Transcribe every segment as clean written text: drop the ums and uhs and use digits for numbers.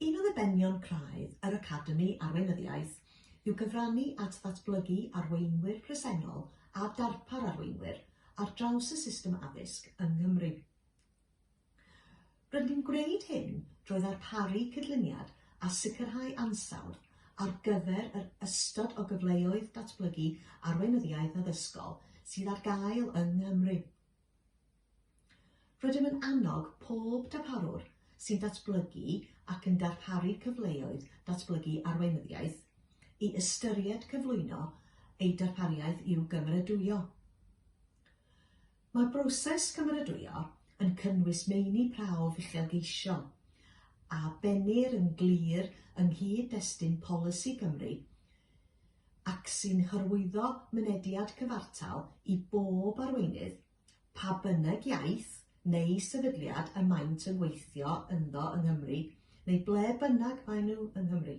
Un o dibenion craidd yr Academi Arweinyddiaeth yw gyfrannu at ddatblygu arweinwyr presennol a darpar arweinwyr ar draws y system addysg yng Nghymru. Rydyn gwneud hyn drwy ddarparu cydlyniad a sicrhau ansawdd ar gyfer yr ystod o gyfleoedd datblygu arweinyddiaeth addysgol sydd ar gael yng Nghymru. Rydym yn annog pob darparwr sy'n datblygu ac yn darparu cyfleoedd datblygu arweinyddiaeth i ystyried cyflwyno ei darpariaeth i'w gymeradwyo. Mae Proses Cymeradwyo yn cynnwys meini prawf uchelgeisio a benir yn glir ynghyd destun polisi Cymru ac sy'n hyrwyddo mynediad cyfartal i bob arweinydd pa bynnag iaith neu sefydliad y maent yn weithio ynddo yng Nghymru neu ble bynnag maen nhw yng Nghymru.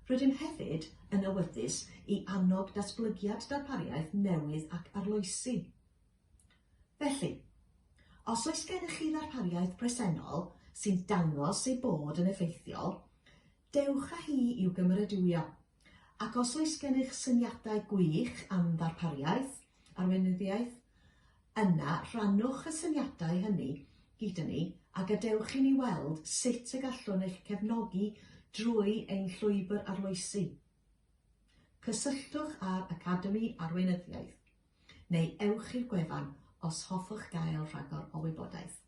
Rydym hefyd yn awyddus i annog datblygiad darpariaeth newydd ac arloesi. Felly, os oes gennych chi ddarpariaeth presennol sy'n dangos ei bod yn effeithiol, dewch â hi i'w gymeradwyo, ac os oes gennych syniadau gwych am ddarpariaeth, arweinyddiaeth, yna rhannwch y syniadau hynny gyda ni a gadewch i ni weld sut y gallwn eich cefnogi drwy ein llwybr arloesi. Cysylltwch â'r Academi Arweinyddiaeth neu ewch i'r gwefan os hoffwch gael rhagor o wybodaeth.